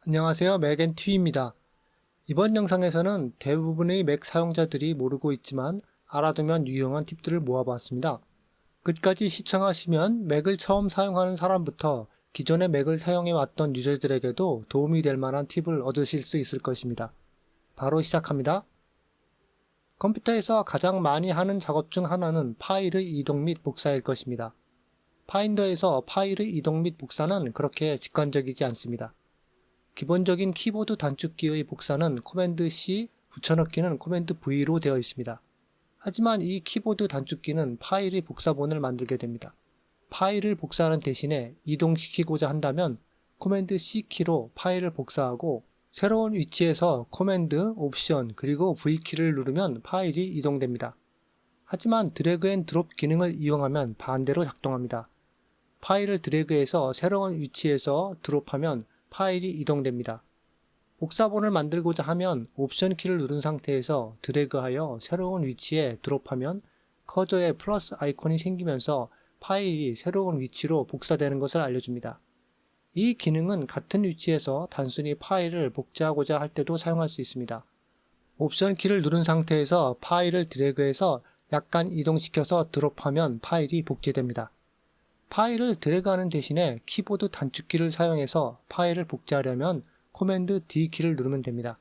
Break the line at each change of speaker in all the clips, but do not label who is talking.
안녕하세요. 맥앤TV입니다. 이번 영상에서는 대부분의 맥 사용자들이 모르고 있지만 알아두면 유용한 팁들을 모아봤습니다. 끝까지 시청하시면 맥을 처음 사용하는 사람부터 기존의 맥을 사용해왔던 유저들에게도 도움이 될 만한 팁을 얻으실 수 있을 것입니다. 바로 시작합니다. 컴퓨터에서 가장 많이 하는 작업 중 하나는 파일의 이동 및 복사일 것입니다. 파인더에서 파일의 이동 및 복사는 그렇게 직관적이지 않습니다. 기본적인 키보드 단축키의 복사는 코맨드 C, 붙여넣기는 코맨드 V로 되어 있습니다. 하지만 이 키보드 단축키는 파일의 복사본을 만들게 됩니다. 파일을 복사하는 대신에 이동시키고자 한다면 코맨드 C키로 파일을 복사하고 새로운 위치에서 코맨드, 옵션, 그리고 V키를 누르면 파일이 이동됩니다. 하지만 드래그 앤 드롭 기능을 이용하면 반대로 작동합니다. 파일을 드래그해서 새로운 위치에서 드롭하면 파일이 이동됩니다. 복사본을 만들고자 하면 옵션 키를 누른 상태에서 드래그하여 새로운 위치에 드롭하면 커저에 플러스 아이콘이 생기면서 파일이 새로운 위치로 복사되는 것을 알려줍니다. 이 기능은 같은 위치에서 단순히 파일을 복제하고자 할 때도 사용할 수 있습니다. 옵션 키를 누른 상태에서 파일을 드래그해서 약간 이동시켜서 드롭하면 파일이 복제됩니다. 파일을 드래그하는 대신에 키보드 단축키를 사용해서 파일을 복제하려면 코맨드 D키를 누르면 됩니다.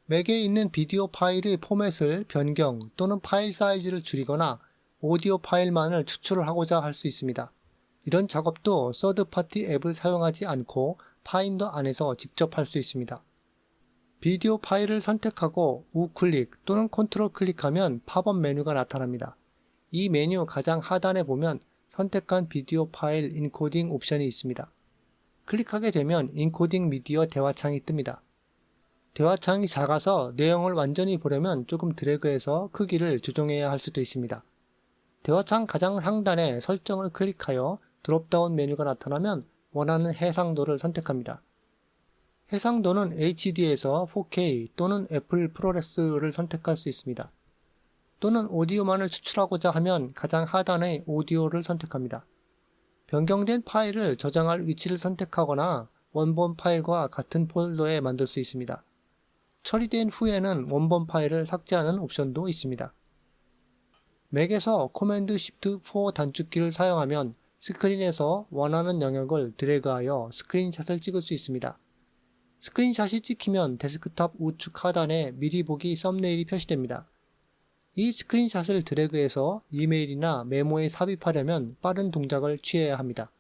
맥에 있는 비디오 파일의 포맷을 변경 또는 파일 사이즈를 줄이거나 오디오 파일만을 추출을 하고자 할 수 있습니다. 이런 작업도 서드파티 앱을 사용하지 않고 파인더 안에서 직접 할 수 있습니다. 비디오 파일을 선택하고 우클릭 또는 컨트롤 클릭하면 팝업 메뉴가 나타납니다. 이 메뉴 가장 하단에 보면 선택한 비디오 파일 인코딩 옵션이 있습니다. 클릭하게 되면 인코딩 미디어 대화창이 뜹니다. 대화창이 작아서 내용을 완전히 보려면 조금 드래그해서 크기를 조정해야 할 수도 있습니다. 대화창 가장 상단에 설정을 클릭하여 드롭다운 메뉴가 나타나면 원하는 해상도를 선택합니다. 해상도는 HD에서 4K 또는 애플 프로레스를 선택할 수 있습니다. 또는 오디오만을 추출하고자 하면 가장 하단의 오디오를 선택합니다. 변경된 파일을 저장할 위치를 선택하거나 원본 파일과 같은 폴더에 만들 수 있습니다. 처리된 후에는 원본 파일을 삭제하는 옵션도 있습니다. 맥에서 코맨드 Shift 4 단축키를 사용하면 스크린에서 원하는 영역을 드래그하여 스크린샷을 찍을 수 있습니다. 스크린샷이 찍히면 데스크탑 우측 하단에 미리 보기 썸네일이 표시됩니다. 이 스크린샷을 드래그해서 이메일이나 메모에 삽입하려면 빠른 동작을 취해야 합니다.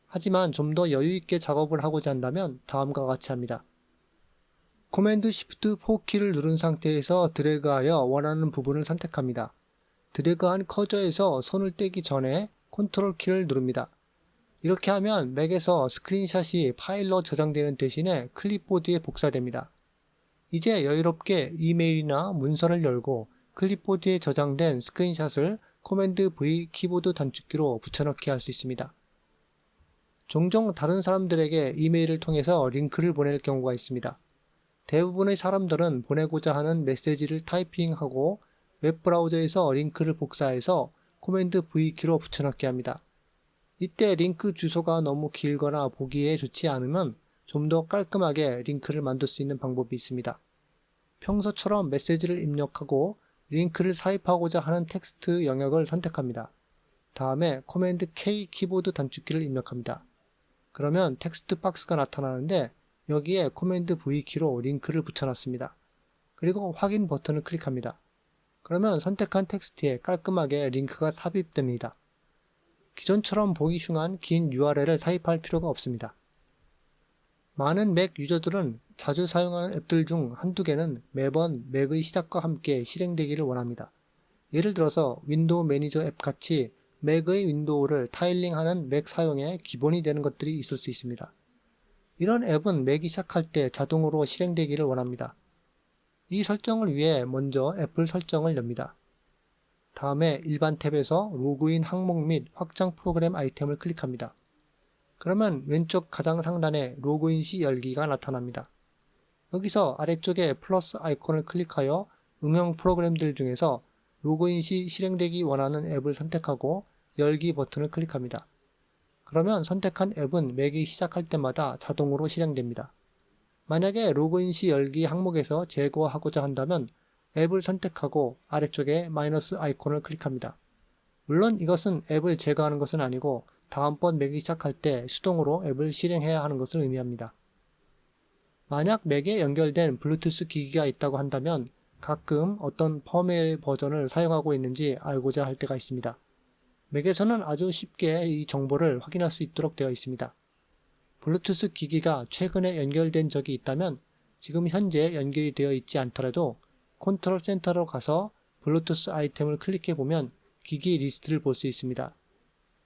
하지만 좀 더 여유있게 작업을 하고자 한다면 다음과 같이 합니다. 코맨드 Shift 4키를 누른 상태에서 드래그하여 원하는 부분을 선택합니다. 드래그한 커저에서 손을 떼기 전에 컨트롤 키를 누릅니다. 이렇게 하면 맥에서 스크린샷이 파일로 저장되는 대신에 클립보드에 복사됩니다. 이제 여유롭게 이메일이나 문서를 열고 클립보드에 저장된 스크린샷을 코맨드 V 키보드 단축키로 붙여넣기 할 수 있습니다. 종종 다른 사람들에게 이메일을 통해서 링크를 보낼 경우가 있습니다. 대부분의 사람들은 보내고자 하는 메시지를 타이핑하고 웹브라우저에서 링크를 복사해서 코맨드 V 키로 붙여넣기 합니다. 이때 링크 주소가 너무 길거나 보기에 좋지 않으면 좀 더 깔끔하게 링크를 만들 수 있는 방법이 있습니다. 평소처럼 메시지를 입력하고 링크를 삽입하고자 하는 텍스트 영역을 선택합니다. 다음에 코맨드 K 키보드 단축키를 입력합니다. 그러면 텍스트 박스가 나타나는데 여기에 코맨드 V 키로 링크를 붙여놨습니다. 그리고 확인 버튼을 클릭합니다. 그러면 선택한 텍스트에 깔끔하게 링크가 삽입됩니다. 기존처럼 보기 흉한 긴 URL을 삽입할 필요가 없습니다. 많은 맥 유저들은 자주 사용하는 앱들 중 한두 개는 매번 맥의 시작과 함께 실행되기를 원합니다. 예를 들어서 윈도우 매니저 앱 같이 맥의 윈도우를 타일링하는 맥 사용에 기본이 되는 것들이 있을 수 있습니다. 이런 앱은 맥이 시작할 때 자동으로 실행되기를 원합니다. 이 설정을 위해 먼저 애플 설정을 엽니다. 다음에 일반 탭에서 로그인 항목 및 확장 프로그램 아이템을 클릭합니다. 그러면 왼쪽 가장 상단에 로그인 시 열기가 나타납니다. 여기서 아래쪽에 플러스 아이콘을 클릭하여 응용 프로그램들 중에서 로그인 시 실행되기 원하는 앱을 선택하고 열기 버튼을 클릭합니다. 그러면 선택한 앱은 맥이 시작할 때마다 자동으로 실행됩니다. 만약에 로그인 시 열기 항목에서 제거하고자 한다면 앱을 선택하고 아래쪽에 마이너스 아이콘을 클릭합니다. 물론 이것은 앱을 제거하는 것은 아니고 다음번 맥이 시작할 때 수동으로 앱을 실행해야 하는 것을 의미합니다. 만약 맥에 연결된 블루투스 기기가 있다고 한다면 가끔 어떤 펌웨어 버전을 사용하고 있는지 알고자 할 때가 있습니다. 맥에서는 아주 쉽게 이 정보를 확인할 수 있도록 되어 있습니다. 블루투스 기기가 최근에 연결된 적이 있다면 지금 현재 연결이 되어 있지 않더라도 컨트롤 센터로 가서 블루투스 아이템을 클릭해 보면 기기 리스트를 볼 수 있습니다.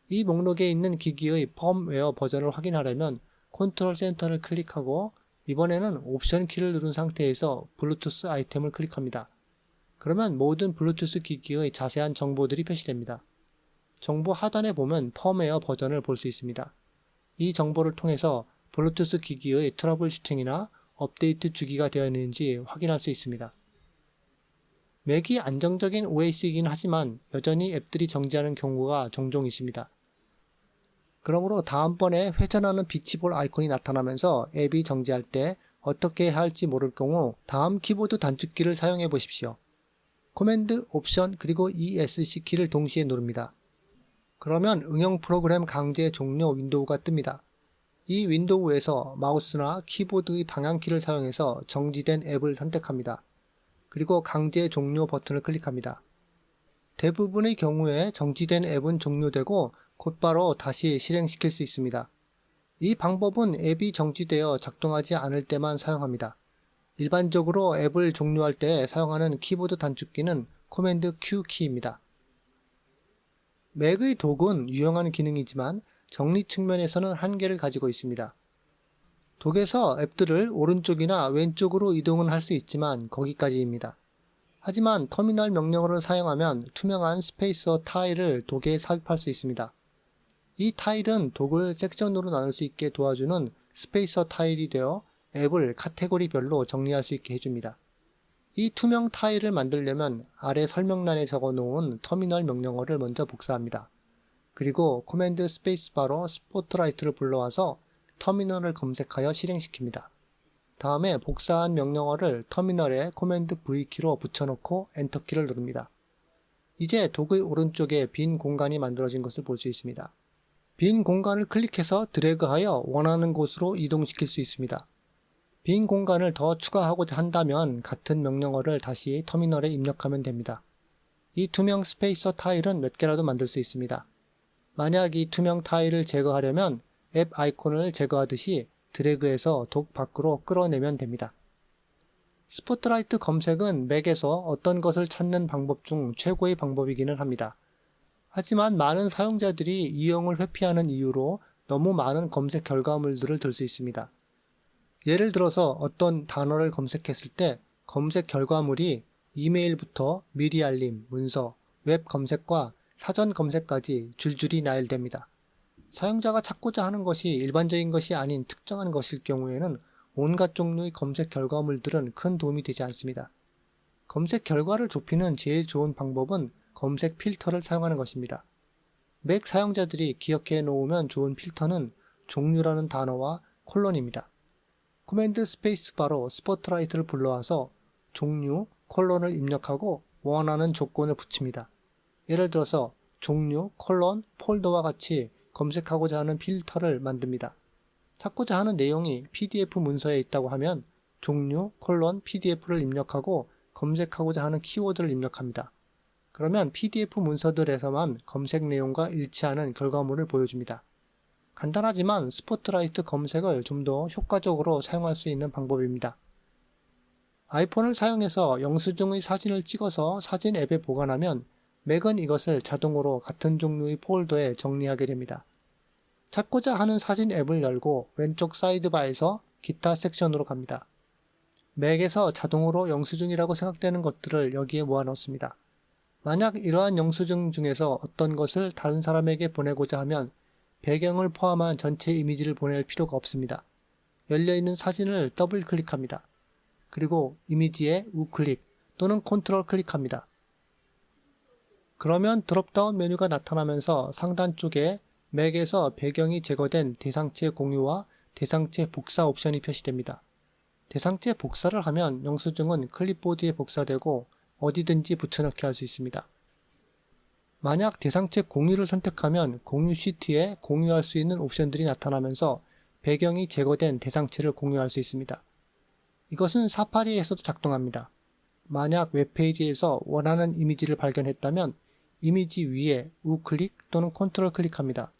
이 목록에 있는 기기의 펌웨어 버전을 확인하려면 컨트롤 센터를 클릭하고 이번에는 옵션 키를 누른 상태에서 블루투스 아이템을 클릭합니다. 그러면 모든 블루투스 기기의 자세한 정보들이 표시됩니다. 정보 하단에 보면 펌웨어 버전을 볼 수 있습니다. 이 정보를 통해서 블루투스 기기의 트러블 슈팅이나 업데이트 주기가 되어 있는지 확인할 수 있습니다. 맥이 안정적인 OS이긴 하지만 여전히 앱들이 정지하는 경우가 종종 있습니다. 그러므로 다음번에 회전하는 빛이 볼 아이콘이 나타나면서 앱이 정지할 때 어떻게 해야 할지 모를 경우 다음 키보드 단축키를 사용해 보십시오. 코맨드, 옵션, 그리고 ESC 키를 동시에 누릅니다. 그러면 응용 프로그램 강제 종료 윈도우가 뜹니다. 이 윈도우에서 마우스나 키보드의 방향키를 사용해서 정지된 앱을 선택합니다. 그리고 강제 종료 버튼을 클릭합니다. 대부분의 경우에 정지된 앱은 종료되고 곧바로 다시 실행시킬 수 있습니다. 이 방법은 앱이 정지되어 작동하지 않을 때만 사용합니다. 일반적으로 앱을 종료할 때 사용하는 키보드 단축키는 코맨드 Q 키입니다. 맥의 독은 유용한 기능이지만 정리 측면에서는 한계를 가지고 있습니다. 독에서 앱들을 오른쪽이나 왼쪽으로 이동은 할 수 있지만 거기까지입니다. 하지만 터미널 명령어를 사용하면 투명한 스페이서 타일을 독에 삽입할 수 있습니다. 이 타일은 독을 섹션으로 나눌 수 있게 도와주는 스페이서 타일이 되어 앱을 카테고리별로 정리할 수 있게 해줍니다. 이 투명 타일을 만들려면 아래 설명란에 적어 놓은 터미널 명령어를 먼저 복사합니다. 그리고 코맨드 스페이스바로 스포트라이트를 불러와서 터미널을 검색하여 실행시킵니다. 다음에 복사한 명령어를 터미널에 코맨드 V키로 붙여놓고 엔터키를 누릅니다. 이제 독의 오른쪽에 빈 공간이 만들어진 것을 볼 수 있습니다. 빈 공간을 클릭해서 드래그하여 원하는 곳으로 이동시킬 수 있습니다. 빈 공간을 더 추가하고자 한다면 같은 명령어를 다시 터미널에 입력하면 됩니다. 이 투명 스페이서 타일은 몇 개라도 만들 수 있습니다. 만약 이 투명 타일을 제거하려면 앱 아이콘을 제거하듯이 드래그해서 독 밖으로 끌어내면 됩니다. 스포트라이트 검색은 맥에서 어떤 것을 찾는 방법 중 최고의 방법이기는 합니다. 하지만 많은 사용자들이 이용을 회피하는 이유로 너무 많은 검색 결과물들을 들 수 있습니다. 예를 들어서 어떤 단어를 검색했을 때 검색 결과물이 이메일부터 미리 알림, 문서, 웹 검색과 사전 검색까지 줄줄이 나열됩니다. 사용자가 찾고자 하는 것이 일반적인 것이 아닌 특정한 것일 경우에는 온갖 종류의 검색 결과물들은 큰 도움이 되지 않습니다. 검색 결과를 좁히는 제일 좋은 방법은 검색 필터를 사용하는 것입니다. 맥 사용자들이 기억해 놓으면 좋은 필터는 종류라는 단어와 콜론입니다. 코맨드 스페이스바로 스포트라이트를 불러와서 종류, 콜론을 입력하고 원하는 조건을 붙입니다. 예를 들어서 종류, 콜론, 폴더와 같이 검색하고자 하는 필터를 만듭니다. 찾고자 하는 내용이 PDF 문서에 있다고 하면 종류, 콜론, PDF를 입력하고 검색하고자 하는 키워드를 입력합니다. 그러면 PDF 문서들에서만 검색 내용과 일치하는 결과물을 보여줍니다. 간단하지만 스포트라이트 검색을 좀 더 효과적으로 사용할 수 있는 방법입니다. 아이폰을 사용해서 영수증의 사진을 찍어서 사진 앱에 보관하면 맥은 이것을 자동으로 같은 종류의 폴더에 정리하게 됩니다. 찾고자 하는 사진 앱을 열고 왼쪽 사이드바에서 기타 섹션으로 갑니다. 맥에서 자동으로 영수증이라고 생각되는 것들을 여기에 모아놓습니다. 만약 이러한 영수증 중에서 어떤 것을 다른 사람에게 보내고자 하면 배경을 포함한 전체 이미지를 보낼 필요가 없습니다. 열려있는 사진을 더블 클릭합니다. 그리고 이미지에 우클릭 또는 컨트롤 클릭합니다. 그러면 드롭다운 메뉴가 나타나면서 상단 쪽에 맥에서 배경이 제거된 대상체 공유와 대상체 복사 옵션이 표시됩니다. 대상체 복사를 하면 영수증은 클립보드에 복사되고 어디든지 붙여넣기 할 수 있습니다. 만약 대상체 공유를 선택하면 공유 시트에 공유할 수 있는 옵션들이 나타나면서 배경이 제거된 대상체를 공유할 수 있습니다. 이것은 사파리에서도 작동합니다. 만약 웹페이지에서 원하는 이미지를 발견했다면 이미지 위에 우클릭 또는 컨트롤 클릭합니다.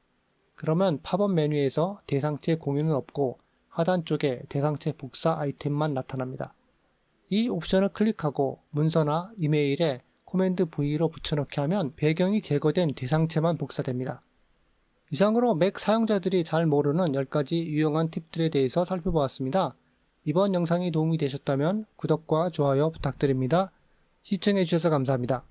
그러면 팝업 메뉴에서 대상체 공유는 없고 하단 쪽에 대상체 복사 아이템만 나타납니다. 이 옵션을 클릭하고 문서나 이메일에 코맨드 V로 붙여넣기 하면 배경이 제거된 대상체만 복사됩니다. 이상으로 맥 사용자들이 잘 모르는 10가지 유용한 팁들에 대해서 살펴보았습니다. 이번 영상이 도움이 되셨다면 구독과 좋아요 부탁드립니다. 시청해주셔서 감사합니다.